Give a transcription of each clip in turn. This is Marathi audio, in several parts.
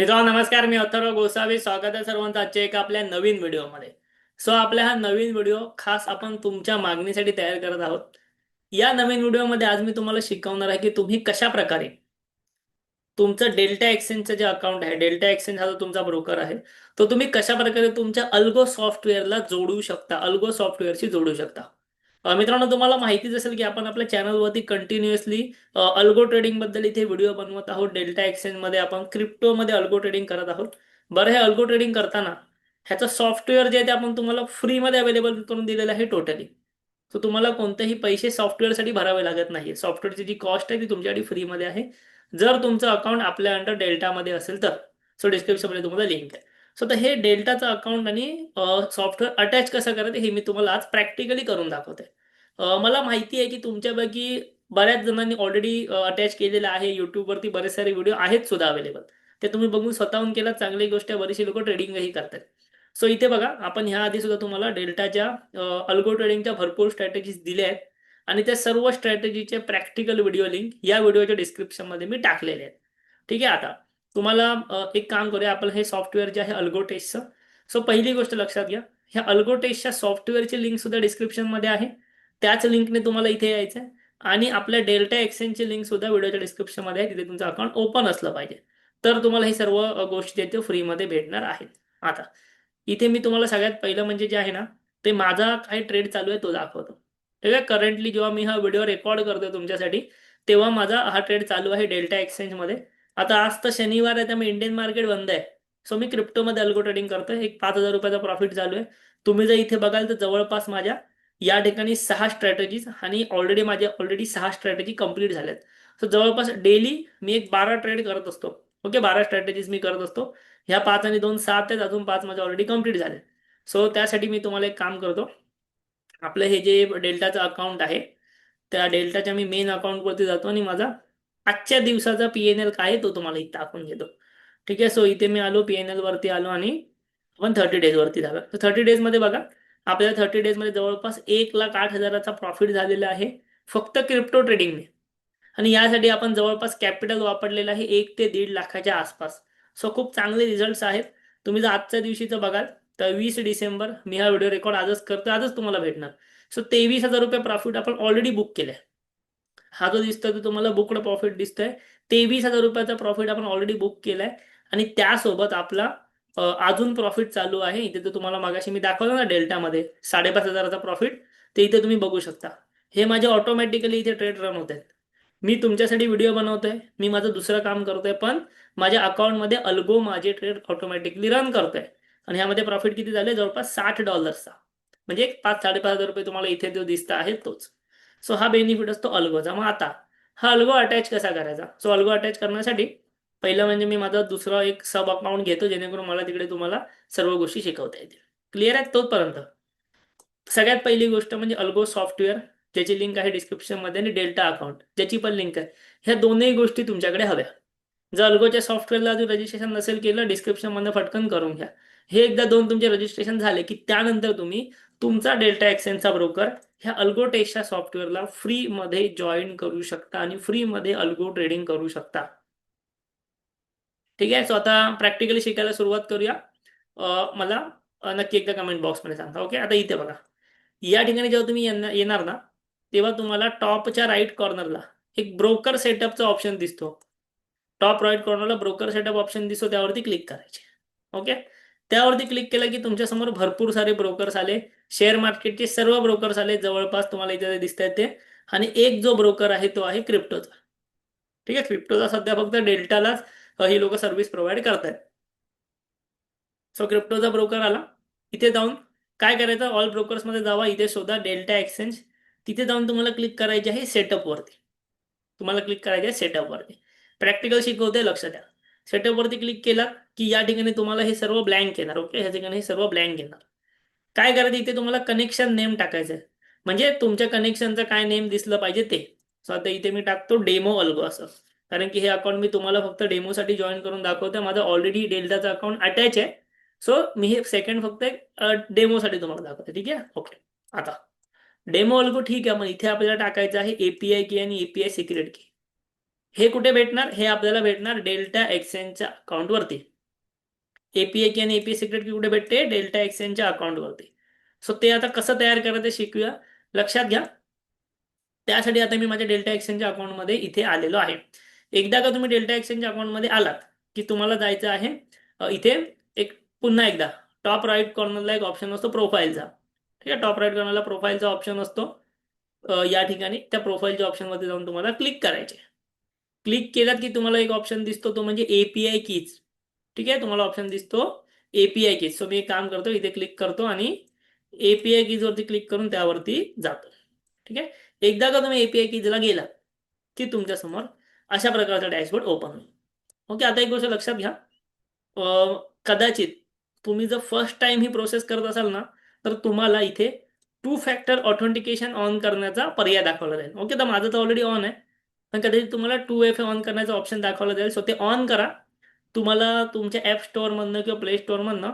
मित्रांनो नमस्कार, मी अथर्व गोसावी. स्वागत आहे सर्वांचं आजच्या एका आपल्या नवीन व्हिडिओमध्ये. आपला हा नवीन व्हिडिओ खास आपण तुमच्या मागणीसाठी तयार करत आहोत. या नवीन व्हिडिओमध्ये आज मी तुम्हाला शिकवणार आहे की तुम्ही कशा प्रकारे तुमचं डेल्टा एक्सचेंजचं जे अकाउंट आहे, डेल्टा एक्सचेंज हा जो तुमचा ब्रोकर आहे, तो तुम्ही कशा प्रकारे तुमच्या अल्गो सॉफ्टवेअरला जोडू शकता, अल्गो सॉफ्टवेअरशी जोडू शकता. मित्रांनो, तुम्हाला माहितीच असेल की आपण आपल्या चॅनलवरती कंटिन्युअसली अल्गो ट्रेडिंग बद्दल इथे व्हिडिओ बनवत आहोत. डेल्टा एक्सचेंज मध्ये आपण क्रिप्टोमध्ये अल्गो ट्रेडिंग करत आहोत. बरं, हे अल्गो ट्रेडिंग करताना ह्याचं सॉफ्टवेअर जे आहे ते आपण तुम्हाला फ्रीमध्ये अवेलेबल करून दिलेलं आहे टोटली. तुम्हाला कोणतेही पैसे सॉफ्टवेअरसाठी भरावे लागत नाही. सॉफ्टवेअरची जी कॉस्ट आहे ती तुमच्यासाठी फ्रीमध्ये आहे, जर तुमचं अकाउंट आपल्या अंडर डेल्टामध्ये असेल तर. डिस्क्रिप्शनमध्ये तुम्हाला लिंक आहे. तर हे डेल्टाचं अकाउंट आणि सॉफ्टवेअर अटॅच कसं करायचं हे मी तुम्हाला आज प्रॅक्टिकली करून दाखवते. मला माहिती आहे की तुमच्यापैकी बऱ्याच जणांनी ऑलरेडी अटॅच केलेलं आहे. युट्यूबवरती बरेच सारे व्हिडिओ आहेत सुद्धा अवेलेबल. ते तुम्ही बघून स्वतःहून केलं, चांगली गोष्ट आहे. बरीचशी लोक ट्रेडिंगही करतात. इथे बघा, आपण ह्या आधी सुद्धा तुम्हाला डेल्टाच्या अल्गो ट्रेडिंगच्या भरपूर स्ट्रॅटेजीज दिल्या आहेत आणि त्या सर्व स्ट्रॅटेजीचे प्रॅक्टिकल व्हिडिओ लिंक या व्हिडिओच्या डिस्क्रिप्शनमध्ये मी टाकलेले आहेत. ठीक आहे. आता तुम्हाला एक काम करूया, आपण हे सॉफ्टवेअर जे आहे अल्गो टेस्टचं. पहिली गोष्ट लक्षात घ्या, ह्या अल्गो टेस्टच्या सॉफ्टवेअरची लिंक सुद्धा डिस्क्रिप्शनमध्ये आहे. त्याच लिंकने तुम्हाला इथे यायचं आहे आणि आपल्या डेल्टा एक्सचेंजची लिंक सुद्धा व्हिडिओच्या डिस्क्रिप्शनमध्ये आहे. तिथे तुमचं अकाउंट ओपन असलं पाहिजे, तर तुम्हाला ही सर्व गोष्टी आहेत ते फ्रीमध्ये भेटणार आहेत. आता इथे मी तुम्हाला सगळ्यात पहिलं म्हणजे जे आहे ना, ते माझा काही ट्रेड चालू आहे तो दाखवतो. ठीक आहे. करंटली जेव्हा मी हा व्हिडिओ रेकॉर्ड करतोय तुमच्यासाठी, तेव्हा माझा हा ट्रेड चालू आहे डेल्टा एक्सचेंजमध्ये. आता आज तर शनिवार आहे, त्यामुळे इंडियन मार्केट बंद आहे. मी क्रिप्टोमध्ये अल्गो ट्रेडिंग करतोय. एक 5,000 रुपयाचा प्रॉफिट चालू आहे. तुम्ही जर इथे बघाल तर जवळपास माझ्या या ठिकाणी 6 स्ट्रॅटेजीज आणि ऑलरेडी 6 स्ट्रॅटेजी कंप्लीट झाल्यात. जवळपास डेली मी एक 12 ट्रेड करत असतो. ओके, 12 स्ट्रॅटेजीज मी करत असतो. ह्या 5 आणि 2 7 आहेत, अजून 5 माझे ऑलरेडी कंप्लीट झाले. त्यासाठी मी तुम्हाला एक काम करतो. आपलं हे जे डेल्टाचं अकाउंट आहे, त्या डेल्टाच्या मी मेन अकाउंटवरती जातो आणि माझा आजच्या दिवसाचा पीएनएल काय आहे तो तुम्हाला इथं दाखवून घेतो. ठीक आहे. इथे मी आलो, पीएनएल वरती आलो आणि आपण 30 डेज वरती झालं. 30 डेज मध्ये बघा, आपल्याला 30 डेज मध्ये जवळपास 1,08,000चा प्रॉफिट झालेला आहे फक्त क्रिप्टो ट्रेडिंगने. आणि यासाठी आपण जवळपास कॅपिटल वापरलेलं आहे 1 ते 1.5 लाखाच्या आसपास. खूप चांगले रिझल्ट्स आहेत. तुम्ही जर आजच्या दिवशीचं बघाल तर 20 डिसेंबर, मी हा व्हिडिओ रेकॉर्ड आजच करतो, आजच तुम्हाला भेटणार. 23,000 रुपये प्रॉफिट आपण ऑलरेडी बुक केलंय. हा जो दिसतोय तो तुम्हाला बुकड प्रॉफिट दिसतोय. 23,000 रुपयाचा प्रॉफिट आपण ऑलरेडी बुक केलाय आणि त्यासोबत आपला अजून प्रॉफिट चालू आहे. इथे तर तुम्हाला मागाशी मी दाखवलं ना डेल्टामध्ये 5,500चा प्रॉफिट, ते इथे तुम्ही बघू शकता. हे माझे ऑटोमॅटिकली इथे ट्रेड रन होत आहेत. मी तुमच्यासाठी व्हिडिओ बनवतोय, मी माझं दुसरं काम करतोय, पण माझ्या अकाउंटमध्ये अल्गो माझे ट्रेड ऑटोमॅटिकली रन करतोय. आणि ह्यामध्ये प्रॉफिट किती झाले? जवळपास $60. म्हणजे 5-5,500 रुपये तुम्हाला इथे जो दिसता आहे तोच. हा बेनिफिट असतो अल्गोचा. मग आता हा अल्गो अटॅच कसा करायचा? अल्गो अटॅच करण्यासाठी पहिलं म्हणजे मी माझा दुसरा एक सब अकाउंट घेतो, जेणेकरून मला तिकडे तुम्हाला सर्व गोष्टी शिकवता येतील. क्लिअर आहे तोपर्यंत? सगळ्यात पहिली गोष्ट म्हणजे अल्गो सॉफ्टवेअर, ज्याची लिंक आहे डिस्क्रिप्शनमध्ये, आणि डेल्टा अकाउंट ज्याची पण लिंक आहे. ह्या दोनही गोष्टी तुमच्याकडे हव्या. जर अल्गोच्या सॉफ्टवेअरला अजून रजिस्ट्रेशन नसेल केलं, डिस्क्रिप्शनमध्ये फटकन करून घ्या. हे एकदा 2 तुमचे रजिस्ट्रेशन झाले की त्यानंतर तुम्ही तुमचा डेल्टा एक्सचेंजचा ब्रोकर ह्या अल्गो टेस्टच्या सॉफ्टवेअरला फ्रीमध्ये जॉईन करू शकता आणि फ्रीमध्ये अल्गो ट्रेडिंग करू शकता. ठीक आहे. आता प्रॅक्टिकली शिकायला सुरुवात करूया. मला नक्की एकदा कमेंट बॉक्समध्ये सांगा. ओके, आता इथे बघा, या ठिकाणी जेव्हा तुम्ही येणार ना, तेव्हा तुम्हाला टॉपच्या राईट कॉर्नरला एक ब्रोकर सेटअपचा ऑप्शन दिसतो. टॉप राईट कॉर्नरला ब्रोकर सेटअप ऑप्शन दिसतो, त्यावरती क्लिक करायचे. ओके, त्यावरती क्लिक केलं की तुमच्यासमोर भरपूर सारे ब्रोकर्स आले. शेअर मार्केटचे सर्व ब्रोकर्स आले जवळपास, तुम्हाला इथे दिसत आहेत ते. आणि एक जो ब्रोकर आहे तो आहे क्रिप्टोचा. ठीक आहे. क्रिप्टोचा सध्या फक्त डेल्टालाच ही लोक सर्व्हिस प्रोव्हाइड करतायत. क्रिप्टोचा ब्रोकर आला. इथे जाऊन काय करायचं, ऑल ब्रोकर्स मध्ये जावा, इथे शोधा डेल्टा एक्सचेंज. तिथे जाऊन तुम्हाला क्लिक करायचे आहे सेटअप वरती. तुम्हाला क्लिक करायचे आहे सेटअप वरती. प्रॅक्टिकल शिकवते, लक्ष द्या. सेटअप वरती क्लिक केला की या ठिकाणी तुम्हाला हे सर्व ब्लँक येणार. ओके, ह्या ठिकाणी हे सर्व ब्लँक येणार. काय करायचं, इथे तुम्हाला कनेक्शन नेम टाकायचं आहे. म्हणजे तुमच्या कनेक्शनचं काय नेम दिसलं पाहिजे ते. आता इथे मी टाकतो डेमो अल्गो असं, कारण की हे अकाउंट मी तुम्हाला फक्त डेमोसाठी जॉईन करून दाखवतो. माझं ऑलरेडी डेल्टाचं अकाउंट अटॅच आहे. मी हे सेकंड फक्त एक डेमोसाठी तुम्हाला दाखवतो. ठीक आहे. ओके, आता डेमो अल्गो ठीक आहे. मग इथे आपल्याला टाकायचं आहे एपीआय की आणि एपीआय सिक्रेट की. हे कुठे भेटणार? हे आपल्याला भेटणार डेल्टा एक्सचेंजच्या अकाउंट वरती. एपीआय की आणि एपीआय सिक्रेट की कुठे भेटते? डेल्टा एक्सचेंजच्या अकाउंटवरती. सो ते आता कसं तयार करायचं शिकूया. लक्षात घ्या. त्यासाठी आता मी माझ्या डेल्टा एक्सचेंजच्या अकाउंटमध्ये इथे आलेलो आहे. एकदा का तुम्ही डेल्टा एक्सचेंजच्या अकाउंटमध्ये आलात की तुम्हाला जायचं आहे इथे एक पुन्हा एकदा टॉप राईट कॉर्नरला एक ऑप्शन असतो प्रोफाईलचा. ठीक आहे, टॉप राईट कॉर्नरला प्रोफाईलचा ऑप्शन असतो. या ठिकाणी त्या प्रोफाईलच्या ऑप्शनवरती जाऊन तुम्हाला क्लिक करायचे. क्लिक केलात की तुम्हाला एक ऑप्शन दिसतो तो म्हणजे एपीआय कीज. ठीक आहे, तुम्हाला ऑप्शन दिसतो एपीआय कीज. सो मी एक काम करतो, इथे क्लिक करतो आणि एपीआय कीज वरती क्लिक करून त्यावरती जातो. ठीक आहे, एकदा का तुम्ही एपीआय कीजला गेला की तुमच्या समोर अशा प्रकारचा डॅशबोर्ड ओपन होईल. ओके, आता एक गोष्ट लक्षात घ्या. कदाचित तुम्ही जर फर्स्ट टाइम ही प्रोसेस करत असाल ना, तर तुम्हाला इथे 2 फॅक्टर ऑथेंटिकेशन ऑन करण्याचा पर्याय दाखवला जाईल. ओके, तर माझं तर ऑलरेडी ऑन आहे, पण कदाचित तुम्हाला 2FA ऑन करण्याचा ऑप्शन दाखवला जाईल. सो ते ऑन करा. तुम्हाला तुमच्या ॲप स्टोअरमधनं किंवा प्ले स्टोअरमधनं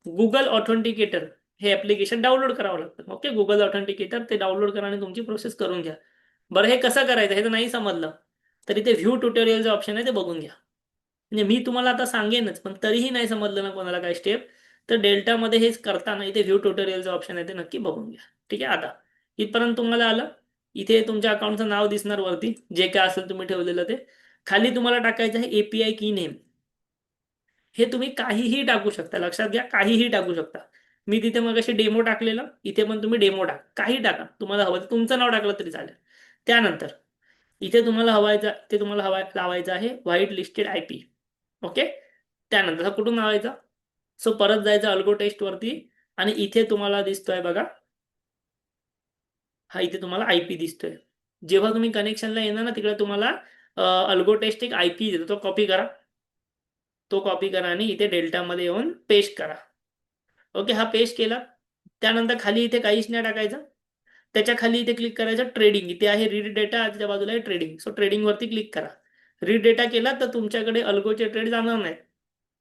गुगल ऑथेंटिकेटर हे ॲप्लिकेशन डाउनलोड करावं लागतं. ओके, गुगल ऑथेंटिकेटर ते डाउनलोड करा आणि तुमची प्रोसेस करून घ्या. बरं, हे कसं करायचं हे तर नाही समजलं तर इथे व्ह्यू ट्युटोरियलचं ऑप्शन आहे, ते बघून घ्या. म्हणजे मी तुम्हाला आता सांगेनच, पण तरीही नाही समजलं ना कोणाला काय स्टेप, तर डेल्टामध्ये हेच करताना इथे व्ह्यू ट्युटोरियलचं ऑप्शन आहे, ते नक्की बघून घ्या. ठीक आहे, आता इथपर्यंत तुम्हाला आलं. इथे तुमच्या अकाउंटचं नाव दिसणार वरती, जे काय असेल तुम्ही ठेवलेलं ते. खाली तुम्हाला टाकायचं आहे एपीआय की नेम. हे तुम्ही काहीही टाकू शकता, लक्षात घ्या, काहीही टाकू शकता. मी तिथे मग अशी डेमो टाकलेलं, इथे पण तुम्ही डेमो टाका, काही टाका, तुम्हाला हवं तुमचं नाव टाकलं तरी चालेल. त्यानंतर इथे तुम्हाला लावायचं आहे व्हाईट लिस्टेड आयपी. ओके, त्यानंतर हा कुठून लावायचा? सो परत जायचं अल्गो टेस्ट वरती आणि इथे तुम्हाला दिसतोय बघा, हा इथे तुम्हाला आयपी दिसतोय. जेव्हा तुम्ही कनेक्शनला येणार ना, तिकडे तुम्हाला अल्गो टेस्ट एक आयपी देतो, तो कॉपी करा. तो कॉपी करा आणि इथे डेल्टामध्ये येऊन पेस्ट करा. ओके, हा पेस्ट केला. त्यानंतर खाली इथे काहीच नाही टाकायचं. त्याच्या खाली इथे क्लिक करायचं ट्रेडिंग, इथे आहे रीड डेटा, त्याच्या बाजूला आहे ट्रेडिंग. सो ट्रेडिंग वरती क्लिक करा. रीड डेटा केला तर तुमच्याकडे अल्गोचे ट्रेड जाणार नाहीत.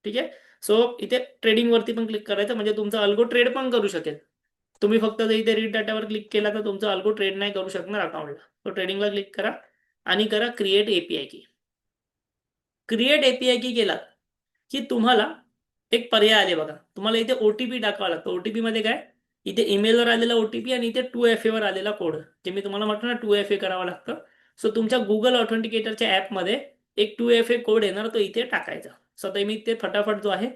ठीक आहे, सो इथे ट्रेडिंग वरती पण क्लिक करायचं, म्हणजे तुमचा अल्गो ट्रेड पण करू शकेल. तुम्ही फक्त जर इथे रीड डाटावर क्लिक केला तर तुमचा अल्गो ट्रेड नाही करू शकणार अकाउंटला. तो ट्रेडिंगला क्लिक करा आणि करा क्रिएट एपीआय की. क्रिएट एपीआय की केला की तुम्हाला एक पर्याय आले बघा. तुम्हाला इथे ओटीपी टाकावा लागतो. ओटीपी मध्ये काय, इथे ईमेलवर आलेला ओटीपी आणि इथे 2FA वर आलेला कोड, जे मी तुम्हाला म्हटलं ना 2FA करावं लागतं. सो तुमच्या गुगल ऑथेंटिकेटरच्या ॲपमध्ये एक 2FA कोड येणार, तो इथे टाकायचा. सो आता मी ते फटाफट जो आहे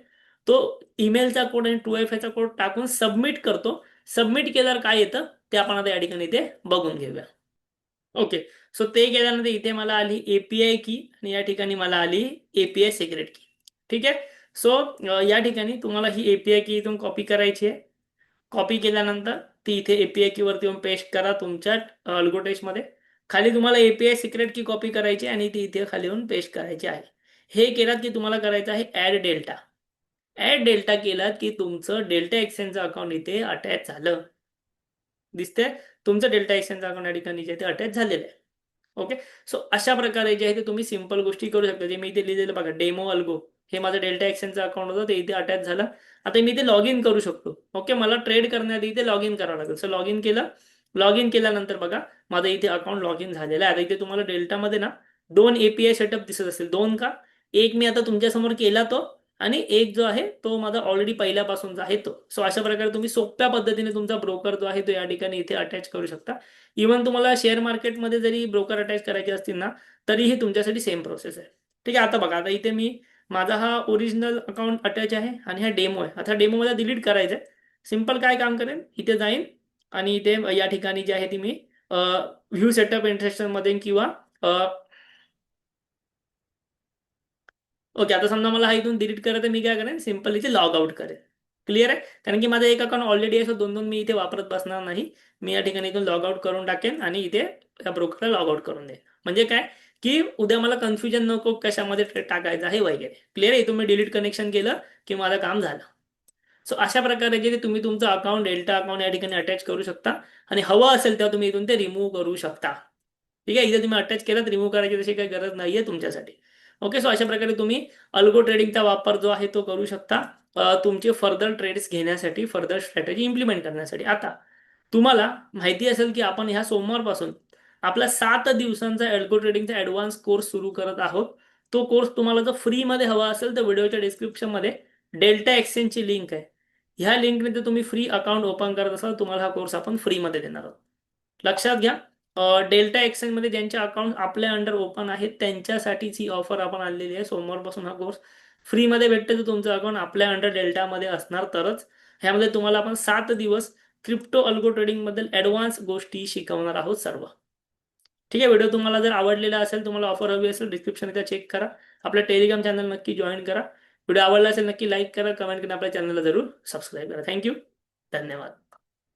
तो ईमेलचा कोड आणि 2FA चा कोड टाकून सबमिट करतो. सबमिट केल्यावर काय येतं ते आपण आता या ठिकाणी इथे बघून घेऊया. ओके, सो ते केल्यानंतर इथे मला आली एपीआय की आणि या ठिकाणी मला आली एपीआय सिक्रेट की. ठीक आहे, सो या ठिकाणी तुम्हाला ही एपीआय की इथून कॉपी करायची आहे. कॉपी केल्यानंतर ती इथे एपीआय की वरती येऊन पेस्ट करा तुमच्या अल्गो टेस्टमध्ये. खाली तुम्हाला एपीआय सिक्रेट की कॉपी करायची आणि ती इथे खाली येऊन पेस्ट करायची आहे. हे केलात की तुम्हाला करायचं आहे ॲड डेल्टा. ॲड डेल्टा केलात की तुमचं डेल्टा एक्सचेंजचं अकाउंट इथे अटॅच झालं. दिसतंय तुमचं डेल्टा एक्सचेंजचं अकाउंट या ठिकाणी जे ते अटॅच झालेलं आहे. ओके, सो अशा प्रकारे जे आहे ते तुम्ही सिंपल गोष्टी करू शकता. जे मी इथे लिहिलेलं बघा, डेमो अल्गो, हे माझं डेल्टा एक्सचेंजचं अकाउंट होतं, ते इथे अटॅच झालं. आता मी इथे लॉग इन करू शकतो. ओके, मला ट्रेड करण्याआधी इथे लॉग इन करावं लागेल. सो लॉग इन केलं. लॉग इन केल्यानंतर बघा माझं इथे अकाउंट लॉग इन झालेलं आहे. आता इथे तुम्हाला डेल्टामध्ये ना 2 एपीआय सेटअप दिसत असेल. 2 का? एक मी आता तुमच्यासमोर केला तो, आणि एक जो आहे तो माझा ऑलरेडी पहिल्यापासूनचा आहे तो. सो अशा प्रकारे तुम्ही सोप्या पद्धतीने तुमचा ब्रोकर जो आहे तो या ठिकाणी इथे अटॅच करू शकता. इव्हन तुम्हाला शेअर मार्केटमध्ये जरी ब्रोकर अटॅच करायचे असतील ना, तरीही तुमच्यासाठी सेम प्रोसेस आहे. ठीक आहे, आता बघा, आता इथे मी माझा हा ओरिजिनल अकाउंट अटॅच आहे आणि हा डेमो आहे. आता डेमो मला डिलीट करायचा आहे. सिंपल काय काम करेन, इथे जाईन आणि इथे या ठिकाणी जे आहे ती मी व्ह्यू सेटअप इंटरेस्टमध्ये किंवा ओके, आता समजा मला हा इथून डिलीट करायचं, मी काय करेन, सिंपल इथे लॉग आउट करेन. क्लिअर आहे, कारण की माझं एक अकाउंट ऑलरेडी आहे. सो 2 मी इथे वापरत बसणार नाही. मी या ठिकाणी इथून लॉग आउट करून टाकेन आणि इथे या ब्रोकरला लॉग आउट करून देईन. म्हणजे काय की उद्या मला कन्फ्युजन नको कशामध्ये टाकायचं आहे वगैरे. क्लिअर आहे, तुम्ही डिलीट कनेक्शन केलं की माझं काम झालं. सो अशा प्रकारे जे तुम्ही तुमचं अकाउंट डेल्टा अकाउंट या ठिकाणी अटॅच करू शकता आणि हवं असेल तेव्हा तुम्ही इथून ते रिमूव्ह करू शकता. ठीक आहे, इथे तुम्ही अटॅच केलं तर रिमूव्ह करायची तशी काही गरज नाहीये तुमच्यासाठी. ओके, सो अशा प्रकारे तुम्ही अल्गो ट्रेडिंगचा वापर जो आहे तो करू शकता तुमचे फर्दर ट्रेड्स घेण्यासाठी, फर्दर स्ट्रॅटेजी इम्प्लिमेंट करण्यासाठी. आता तुम्हाला माहिती असेल की आपण ह्या सोमवारपासून आपला 7 दिवसांचा अल्गो ट्रेडिंगचा ॲडव्हान्स कोर्स सुरू करत आहोत. तो कोर्स तुम्हाला जर फ्रीमध्ये हवा असेल तर व्हिडिओच्या डिस्क्रिप्शनमध्ये डेल्टा एक्सचेंजची लिंक आहे. ह्या लिंकने जर तुम्ही फ्री अकाउंट ओपन करत असाल तुम्हाला हा कोर्स आपण फ्रीमध्ये देणार आहोत. लक्षात घ्या, डेल्टा एक्सचेंजमध्ये ज्यांचे अकाउंट आपल्या अंडर ओपन आहेत त्यांच्यासाठीच ही ऑफर आपण आणलेली आहे. सोमवारपासून हा कोर्स फ्रीमध्ये भेटते. तर तुमचं अकाउंट आपल्या अंडर डेल्टामध्ये असणार तरच. ह्यामध्ये तुम्हाला आपण 7 दिवस क्रिप्टो अल्गो ट्रेडिंग बद्दल ॲडव्हान्स गोष्टी शिकवणार आहोत सर्व. ठीक आहे, व्हिडिओ तुम्हाला जर आवडलेला असेल, तुम्हाला ऑफर हवी असेल, डिस्क्रिप्शन एकदा चेक करा. आपल्या टेलिग्राम चॅनल नक्की जॉईन करा. व्हिडिओ आवडला असेल नक्की लाईक करा, कमेंट करा, आपल्या चॅनलला जरूर सबस्क्राईब करा. थँक्यू, धन्यवाद.